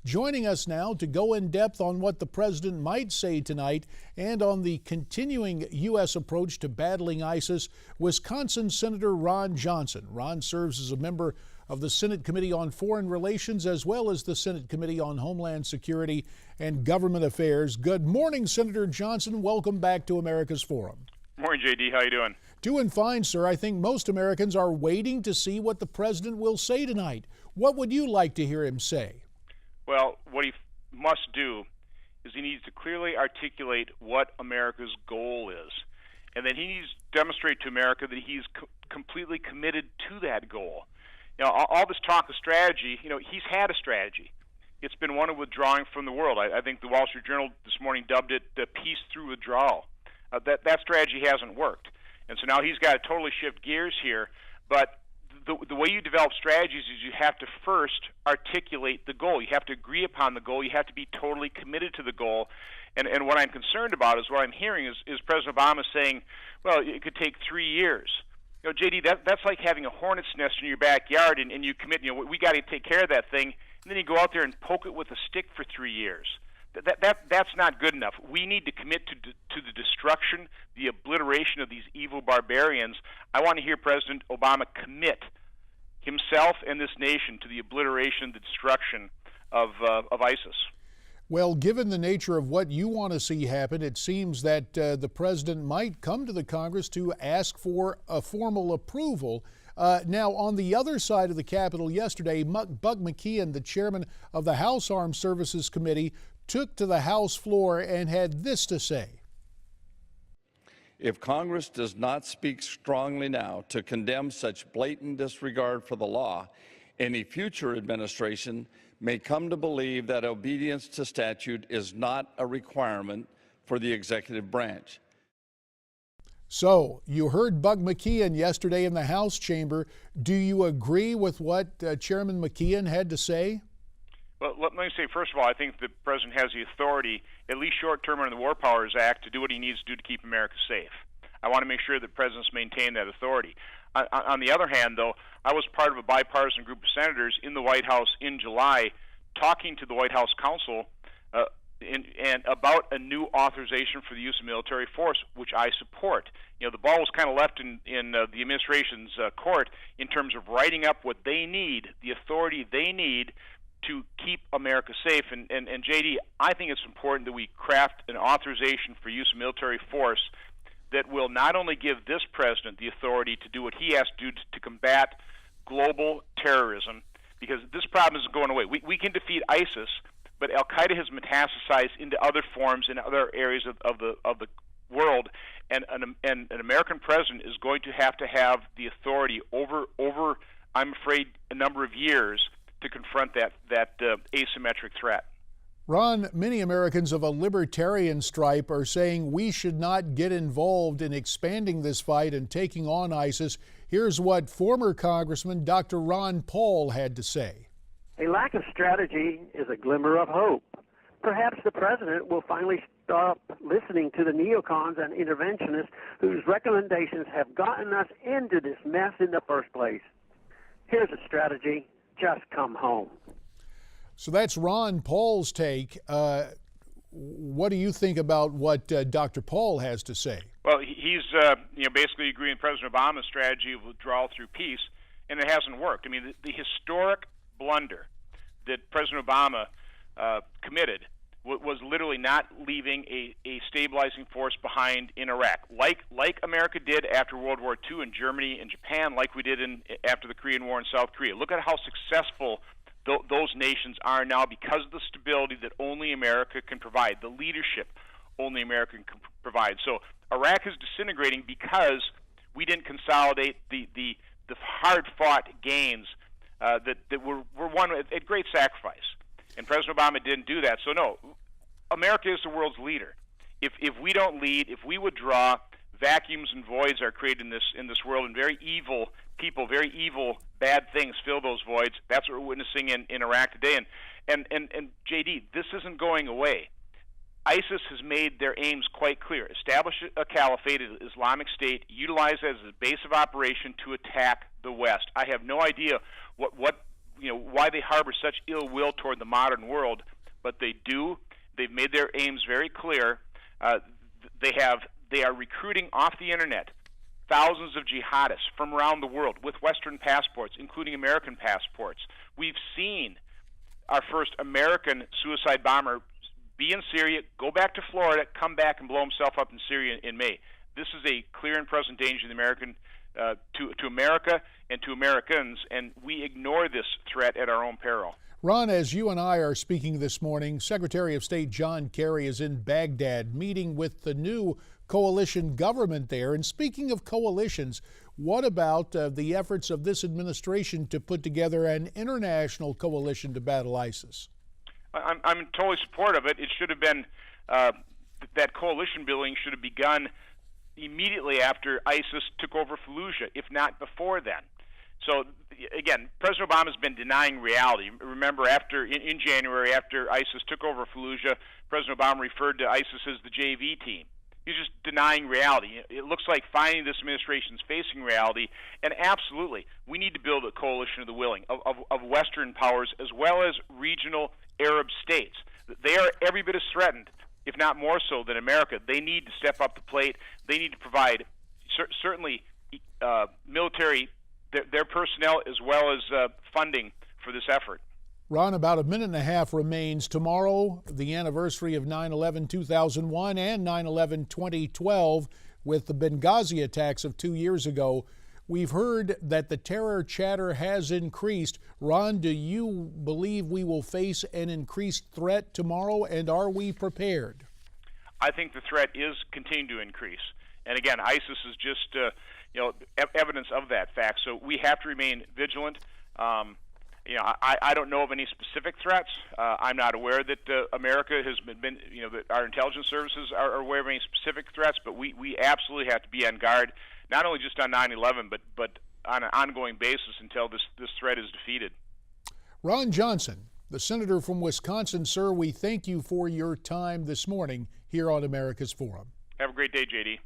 Joining us now to go in depth on what the president might say tonight and on the continuing U.S. approach to battling ISIS, Wisconsin Senator Ron Johnson. Ron serves as a member of the Senate Committee on Foreign Relations as well as the Senate Committee on Homeland Security and Government Affairs. Good morning, Senator Johnson. Welcome back to America's Forum. Morning, JD. How you doing? Doing fine, sir. I think most Americans are waiting to see what the president will say tonight. What would you like to hear him say? Well, what he must do is he needs to clearly articulate what America's goal is. And then he needs to demonstrate to America that he's completely committed to that goal. You know, all this talk of strategy, he's had a strategy. It's been one of withdrawing from the world. I think the Wall Street Journal this morning dubbed it the peace through withdrawal. That strategy hasn't worked. And so now he's got to totally shift gears here. But the way you develop strategies is you have to first articulate the goal. You have to agree upon the goal. You have to be totally committed to the goal. And what I'm concerned about is what I'm hearing is President Obama saying, well, it could take 3 years. JD, that's like having a hornet's nest in your backyard and you commit, we got to take care of that thing, and then you go out there and poke it with a stick for 3 years. That's not good enough. We need to commit to the destruction, the obliteration of these evil barbarians. I want to hear President Obama commit himself and this nation to the obliteration, the destruction of ISIS. Well, given the nature of what you want to see happen, it seems that the president might come to the Congress to ask for a formal approval. Now, on the other side of the Capitol yesterday, Buck McKeon, the chairman of the House Armed Services Committee, took to the House floor and had this to say. If Congress does not speak strongly now to condemn such blatant disregard for the law, any future administration may come to believe that obedience to statute is not a requirement for the executive branch. So, you heard Buck McKeon yesterday in the House chamber. Do you agree with what Chairman McKeon had to say? Well, let me say, first of all, I think the president has the authority, at least short-term under the War Powers Act, to do what he needs to do to keep America safe. I want to make sure that presidents maintain that authority. On the other hand, though, I was part of a bipartisan group of senators in the White House in July talking to the White House counsel and about a new authorization for the use of military force, which I support. The ball was kind of left in the administration's court in terms of writing up what they need, the authority they need to keep America safe. And JD, I think it's important that we craft an authorization for use of military force that will not only give this president the authority to do what he has to do to combat global terrorism, because this problem isn't going away. We can defeat ISIS, but Al-Qaeda has metastasized into other forms in other areas of the world, and an American president is going to have the authority over I'm afraid, a number of years to confront that asymmetric threat. Ron, many Americans of a libertarian stripe are saying we should not get involved in expanding this fight and taking on ISIS. Here's what former Congressman Dr. Ron Paul had to say. A lack of strategy is a glimmer of hope. Perhaps the president will finally stop listening to the neocons and interventionists whose recommendations have gotten us into this mess in the first place. Here's a strategy. Just come home. So that's Ron Paul's take. What do you think about what Dr. Paul has to say? Well, he's basically agreeing with President Obama's strategy of withdrawal through peace, and it hasn't worked. I mean, the historic blunder that President Obama committed was literally not leaving a stabilizing force behind in Iraq, like America did after World War II in Germany and Japan, like we did after the Korean War in South Korea. Look at how successful those nations are now because of the stability that only America can provide, the leadership only America can provide. So Iraq is disintegrating because we didn't consolidate the hard-fought gains that were won at great sacrifice. And President Obama didn't do that. So no, America is the world's leader. If we don't lead, if we withdraw, vacuums and voids are created in this world, and very evil people, very evil, bad things fill those voids. That's what we're witnessing in Iraq today. And JD, this isn't going away. ISIS has made their aims quite clear. Establish a caliphate, an Islamic State, utilize it as a base of operation to attack the West. I have no idea what why they harbor such ill will toward the modern world, but they do. They've made their aims very clear. They are recruiting off the internet thousands of jihadists from around the world with Western passports, including American passports. We've seen our first American suicide bomber be in Syria, go back to Florida, come back and blow himself up in Syria in May. This is a clear and present danger to America and to Americans, and we ignore this threat at our own peril. Ron, as you and I are speaking this morning, Secretary of State John Kerry is in Baghdad meeting with the new coalition government there. And speaking of coalitions, what about the efforts of this administration to put together an international coalition to battle ISIS? I'm totally supportive of it. It should have been, that coalition building should have begun immediately after ISIS took over Fallujah, if not before then. So, again, President Obama has been denying reality. Remember, in January, after ISIS took over Fallujah, President Obama referred to ISIS as the JV team. He's just denying reality. It looks like finally this administration is facing reality, and absolutely, we need to build a coalition of the willing, of Western powers as well as regional Arab states. They are every bit as threatened, if not more so, than America. They need to step up the plate. They need to provide certainly military, their personnel as well as funding for this effort. Ron, about a minute and a half remains. Tomorrow, the anniversary of 9/11/2001 and 9/11/2012 with the Benghazi attacks of 2 years ago. We've heard that the terror chatter has increased. Ron, do you believe we will face an increased threat tomorrow, and are we prepared? I think the threat is continuing to increase. And again, ISIS is just evidence of that fact. So we have to remain vigilant. I don't know of any specific threats. I'm not aware that America has been that our intelligence services are aware of any specific threats, but we absolutely have to be on guard, not only just on 9/11, but on an ongoing basis until this threat is defeated. Ron Johnson, the senator from Wisconsin, sir, we thank you for your time this morning here on America's Forum. Have a great day, JD.